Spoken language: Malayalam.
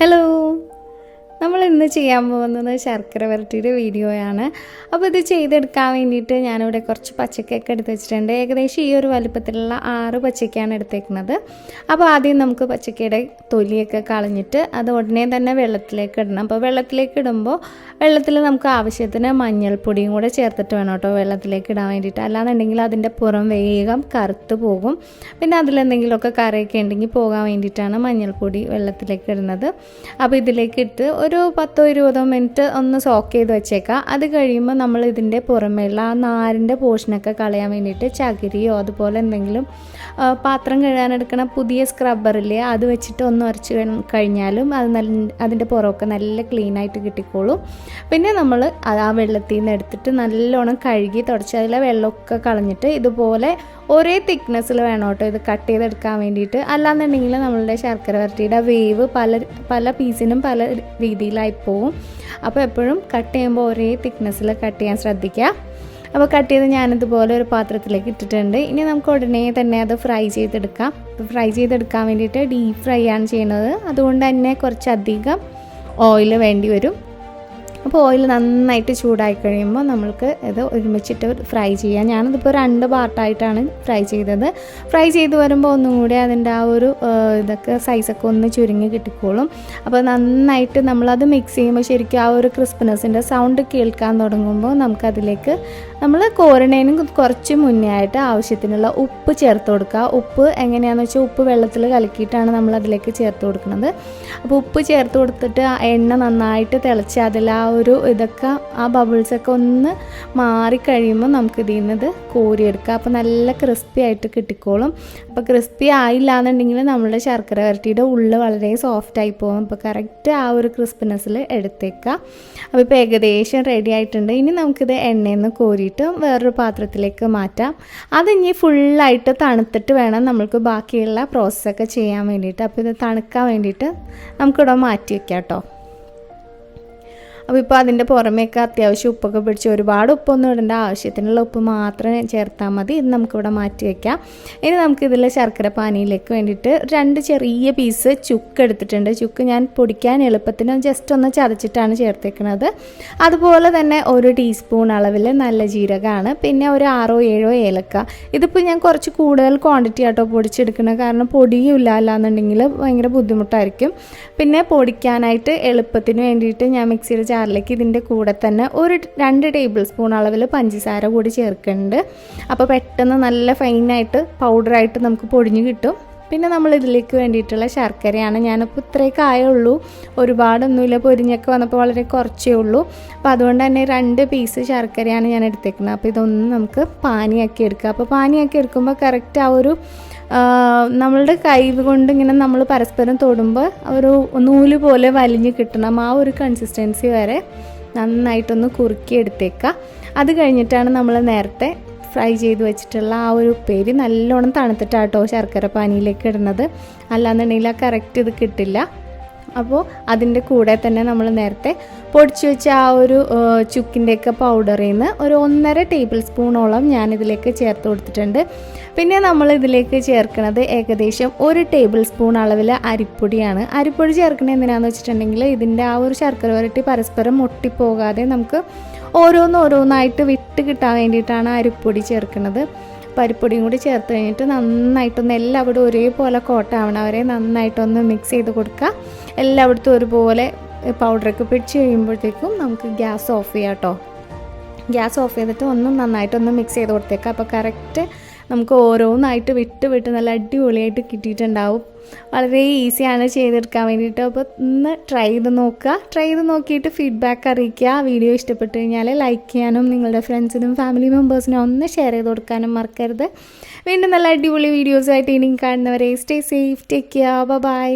ഹലോ, നമ്മൾ ഇന്ന് ചെയ്യാൻ പോകുന്നത് ശർക്കര വരട്ടിയുടെ വീഡിയോയാണ്. അപ്പോൾ ഇത് ചെയ്തെടുക്കാൻ വേണ്ടിയിട്ട് ഞാനിവിടെ കുറച്ച് പച്ചക്കയൊക്കെ എടുത്ത് വെച്ചിട്ടുണ്ട്. ഏകദേശം ഈ ഒരു വലുപ്പത്തിലുള്ള 6 പച്ചക്കയാണ് എടുത്തേക്കുന്നത്. അപ്പോൾ ആദ്യം നമുക്ക് പച്ചക്കയുടെ തൊലിയൊക്കെ കളഞ്ഞിട്ട് അത് ഉടനെ തന്നെ വെള്ളത്തിലേക്ക് ഇടണം. അപ്പോൾ വെള്ളത്തിലേക്ക് ഇടുമ്പോൾ വെള്ളത്തിൽ നമുക്ക് ആവശ്യത്തിന് മഞ്ഞൾപ്പൊടിയും കൂടെ ചേർത്തിട്ട് വേണം കേട്ടോ വെള്ളത്തിലേക്ക് ഇടാൻ വേണ്ടിയിട്ട്. അല്ലാന്നുണ്ടെങ്കിൽ അതിൻ്റെ പുറം വേഗം കറുത്ത് പോകും. പിന്നെ അതിലെന്തെങ്കിലുമൊക്കെ കറിയൊക്കെ ഉണ്ടെങ്കിൽ പോകാൻ വേണ്ടിയിട്ടാണ് മഞ്ഞൾപ്പൊടി വെള്ളത്തിലേക്ക് ഇടുന്നത്. അപ്പോൾ ഇതിലേക്ക് ഇട്ട് ഒരു 10-20 മിനിറ്റ് ഒന്ന് സോക്ക് ചെയ്ത് വെച്ചേക്കാം. അത് കഴിയുമ്പോൾ നമ്മൾ ഇതിൻ്റെ പുറമേയുള്ള ആ നാരിൻ്റെ പോർഷനൊക്കെ കളയാൻ വേണ്ടിയിട്ട് ചകിരിയോ അതുപോലെ എന്തെങ്കിലും പാത്രം കഴുകാനെടുക്കണ പുതിയ സ്ക്രബ്ബറില്ലേ അത് വെച്ചിട്ട് ഒന്ന് ഉരച്ച് കഴിഞ്ഞാലും അത് അതിൻ്റെ പുറമൊക്കെ നല്ല ക്ലീനായിട്ട് കിട്ടിക്കോളും. പിന്നെ നമ്മൾ ആ വെള്ളത്തിൽ നിന്ന് എടുത്തിട്ട് നല്ലോണം കഴുകി തുടച്ച് അതിലെ വെള്ളമൊക്കെ കളഞ്ഞിട്ട് ഇതുപോലെ ഒരേ തിക്നെസ്സിൽ വേണം കേട്ടോ ഇത് കട്ട് ചെയ്തെടുക്കാൻ വേണ്ടിയിട്ട്. അല്ലാന്നുണ്ടെങ്കിൽ നമ്മളുടെ ശർക്കര വരട്ടിയുടെ വേവ് പല പീസിനും പല രീതിയിലായി പോവും. അപ്പോൾ എപ്പോഴും കട്ട് ചെയ്യുമ്പോൾ ഒരേ തിക്നെസ്സിൽ കട്ട് ചെയ്യാൻ ശ്രദ്ധിക്കുക. അപ്പോൾ കട്ട് ചെയ്ത് ഞാനിതുപോലെ ഒരു പാത്രത്തിലേക്ക് ഇട്ടിട്ടുണ്ട്. ഇനി നമുക്ക് ഉടനെ തന്നെ അത് ഫ്രൈ ചെയ്തെടുക്കാം. അപ്പോൾ ഫ്രൈ ചെയ്തെടുക്കാൻ വേണ്ടിയിട്ട് ഡീപ്പ് ഫ്രൈ ആണ് ചെയ്യുന്നത്. അതുകൊണ്ട് തന്നെ കുറച്ചധികം ഓയിൽ വേണ്ടി വരും. അപ്പോൾ ഓയിൽ നന്നായിട്ട് ചൂടായി കഴിയുമ്പോൾ നമ്മൾക്ക് ഇത് ഒരുമിച്ചിട്ട് ഫ്രൈ ചെയ്യാം. ഞാനതിപ്പോൾ 2 പാർട്ടായിട്ടാണ് ഫ്രൈ ചെയ്തത്. ഫ്രൈ ചെയ്ത് വരുമ്പോൾ ഒന്നും കൂടി അതിൻ്റെ ആ ഒരു ഇതൊക്കെ സൈസൊക്കെ ഒന്ന് ചുരുങ്ങി കിട്ടിക്കോളും. അപ്പോൾ നന്നായിട്ട് നമ്മളത് മിക്സ് ചെയ്യുമ്പോൾ ശരിക്കും ആ ഒരു ക്രിസ്പിനെസ്സിൻ്റെ സൗണ്ട് കേൾക്കാൻ തുടങ്ങുമ്പോൾ നമുക്കതിലേക്ക് നമ്മൾ കോരണേനും കുറച്ച് മുന്നേ ആയിട്ട് ആവശ്യത്തിനുള്ള ഉപ്പ് ചേർത്ത് കൊടുക്കുക. ഉപ്പ് എങ്ങനെയാണെന്ന് വെച്ചാൽ ഉപ്പ് വെള്ളത്തിൽ കലക്കിയിട്ടാണ് നമ്മളതിലേക്ക് ചേർത്ത് കൊടുക്കുന്നത്. അപ്പോൾ ഉപ്പ് ചേർത്ത് കൊടുത്തിട്ട് എണ്ണ നന്നായിട്ട് തിളച്ച് അതിൽ ആ ഒരു ഇതൊക്കെ ആ ബബിൾസൊക്കെ ഒന്ന് മാറിക്കഴിയുമ്പോൾ നമുക്ക് ഇതിൽ നിന്ന് കോരിയെടുക്കുക. അപ്പോൾ നല്ല ക്രിസ്പി ആയിട്ട് കിട്ടിക്കോളും. അപ്പോൾ ക്രിസ്പി ആയില്ല എന്നുണ്ടെങ്കിൽ നമ്മളുടെ ശർക്കര വരട്ടിയുടെ ഉള്ളിൽ വളരെ സോഫ്റ്റായി പോകും. അപ്പോൾ കറക്റ്റ് ആ ഒരു ക്രിസ്പിനെസ്സിൽ എടുത്തേക്കുക. അപ്പോൾ ഇപ്പോൾ ഏകദേശം റെഡി ആയിട്ടുണ്ട്. ഇനി നമുക്കിത് എണ്ണയിൽ നിന്ന് കോരിയിട്ട് വേറൊരു പാത്രത്തിലേക്ക് മാറ്റാം. അതിനി ഫുള്ളായിട്ട് തണുത്തിട്ട് വേണം നമ്മൾക്ക് ബാക്കിയുള്ള പ്രോസസ്സൊക്കെ ചെയ്യാൻ വേണ്ടിയിട്ട്. അപ്പോൾ ഇത് തണുക്കാൻ വേണ്ടിയിട്ട് നമുക്കിവിടെ മാറ്റി വയ്ക്കാം കേട്ടോ. അപ്പോൾ ഇപ്പോൾ അതിൻ്റെ പുറമേയൊക്കെ അത്യാവശ്യം ഉപ്പൊക്കെ പിടിച്ച് ഒരുപാട് ഉപ്പൊന്നും ഇടേണ്ട, ആവശ്യത്തിനുള്ള ഉപ്പ് മാത്രം ചേർത്താൽ മതി. ഇത് നമുക്കിവിടെ മാറ്റി വയ്ക്കാം. ഇനി നമുക്കിതിൽ ശർക്കര പാനിയിലേക്ക് വേണ്ടിയിട്ട് 2 ചെറിയ പീസ് ചുക്ക് എടുത്തിട്ടുണ്ട്. ചുക്ക് ഞാൻ പൊടിക്കാൻ എളുപ്പത്തിന് ജസ്റ്റ് ഒന്ന് ചതച്ചിട്ടാണ് ചേർത്തേക്കുന്നത്. അതുപോലെ തന്നെ 1 ടീസ്പൂൺ അളവിൽ നല്ല ജീരകമാണ്. പിന്നെ ഒരു 6-7 ഏലക്ക. ഇതിപ്പോൾ ഞാൻ കുറച്ച് കൂടുതൽ ക്വാണ്ടിറ്റി ആട്ടോ പൊടിച്ചെടുക്കുന്നത്, കാരണം പൊടിയില്ല എന്നുണ്ടെങ്കിൽ ഭയങ്കര ബുദ്ധിമുട്ടായിരിക്കും. പിന്നെ പൊടിക്കാനായിട്ട് എളുപ്പത്തിന് വേണ്ടിയിട്ട് ഞാൻ മിക്സിയുടെ ജാറിലേക്ക് ഇതിൻ്റെ കൂടെ തന്നെ ഒരു 2 ടേബിൾ സ്പൂൺ അളവിൽ പഞ്ചസാര കൂടി ചേർക്കുന്നുണ്ട്. അപ്പോൾ പെട്ടെന്ന് നല്ല ഫൈനായിട്ട് പൗഡറായിട്ട് നമുക്ക് പൊടിഞ്ഞ് കിട്ടും. പിന്നെ നമ്മൾ ഇതിലേക്ക് വേണ്ടിയിട്ടുള്ള ശർക്കരയാണ്. ഞാനിപ്പോൾ ഇത്രയൊക്കെ ആയുള്ളൂ, ഒരുപാടൊന്നുമില്ല. പൊരിഞ്ഞൊക്കെ വന്നപ്പോൾ വളരെ കുറച്ചേ ഉള്ളൂ. അപ്പോൾ അതുകൊണ്ട് തന്നെ 2 പീസ് ശർക്കരയാണ് ഞാൻ എടുത്തേക്കുന്നത്. അപ്പോൾ ഇതൊന്ന് നമുക്ക് പാനിയാക്കി എടുക്കുക. അപ്പോൾ പാനിയാക്കി എടുക്കുമ്പോൾ കറക്റ്റ് ആ ഒരു നമ്മളുടെ കൈ കൊണ്ട് ഇങ്ങനെ നമ്മൾ പരസ്പരം തൊടുമ്പോൾ ഒരു നൂല് പോലെ വലിഞ്ഞ് കിട്ടണം. ആ ഒരു കൺസിസ്റ്റൻസി വരെ നന്നായിട്ടൊന്ന് കുറുക്കി എടുത്തേക്കുക. അത് കഴിഞ്ഞിട്ടാണ് നമ്മൾ നേരത്തെ ഫ്രൈ ചെയ്ത് വെച്ചിട്ടുള്ള ആ ഒരു ഉപ്പേരി നല്ലോണം തണുത്തിട്ടാട്ടോ ശർക്കര പാനിയിലേക്ക് ഇടുന്നത്. അല്ലാന്നുണ്ടെങ്കിൽ ആ കറക്റ്റ് ഇത് കിട്ടില്ല. അപ്പോൾ അതിൻ്റെ കൂടെ തന്നെ നമ്മൾ നേരത്തെ പൊടിച്ചു വെച്ച ആ ഒരു ചുക്കിൻ്റെയൊക്കെ പൗഡറിൽ നിന്ന് ഒരു 1.5 ടേബിൾ സ്പൂണോളം ഞാനിതിലേക്ക് ചേർത്ത് കൊടുത്തിട്ടുണ്ട്. പിന്നെ നമ്മൾ ഇതിലേക്ക് ചേർക്കുന്നത് ഏകദേശം 1 ടേബിൾ സ്പൂൺ അളവിൽ അരിപ്പൊടിയാണ്. അരിപ്പൊടി ചേർക്കണത് എന്തിനാണെന്ന് വെച്ചിട്ടുണ്ടെങ്കിൽ ഇതിൻ്റെ ആ ഒരു ശർക്കര വരട്ടി പരസ്പരം ഒട്ടിപ്പോകാതെ നമുക്ക് ഓരോന്നായിട്ട് വിട്ട് കിട്ടാൻ വേണ്ടിയിട്ടാണ് അരിപ്പൊടി ചേർക്കുന്നത്. പരിപ്പൊടിയും കൂടി ചേർത്ത് കഴിഞ്ഞിട്ട് നന്നായിട്ടൊന്ന് എല്ലാവിടും ഒരേപോലെ കോട്ടാവണം വരെ നന്നായിട്ടൊന്ന് മിക്സ് ചെയ്ത് കൊടുക്കുക. എല്ലായിടത്തും ഒരുപോലെ പൗഡറൊക്കെ പിടിച്ച് കഴിയുമ്പോഴത്തേക്കും നമുക്ക് ഗ്യാസ് ഓഫ് ചെയ്യാം കേട്ടോ. ഗ്യാസ് ഓഫ് ചെയ്തിട്ട് നന്നായിട്ടൊന്ന് മിക്സ് ചെയ്ത് കൊടുത്തേക്കാം. അപ്പോൾ കറക്റ്റ് നമുക്ക് ഓരോന്നായിട്ട് വിട്ട് നല്ല അടിപൊളിയായിട്ട് കിട്ടിയിട്ടുണ്ടാവും. വളരെ ഈസിയാണ് ചെയ്തെടുക്കാൻ വേണ്ടിയിട്ട്. അപ്പോൾ ഒന്ന് ട്രൈ ചെയ്ത് നോക്കിയിട്ട് ഫീഡ്ബാക്ക് അറിയിക്കുക. വീഡിയോ ഇഷ്ടപ്പെട്ട് കഴിഞ്ഞാൽ ലൈക്ക് ചെയ്യാനും നിങ്ങളുടെ ഫ്രണ്ട്സിനും ഫാമിലി മെമ്പേഴ്സിനും ഒന്ന് ഷെയർ ചെയ്ത് കൊടുക്കാനും മറക്കരുത്. വീണ്ടും നല്ല അടിപൊളി വീഡിയോസായിട്ട് ഇനി കാണുന്നവരെ stay safe, take care, by.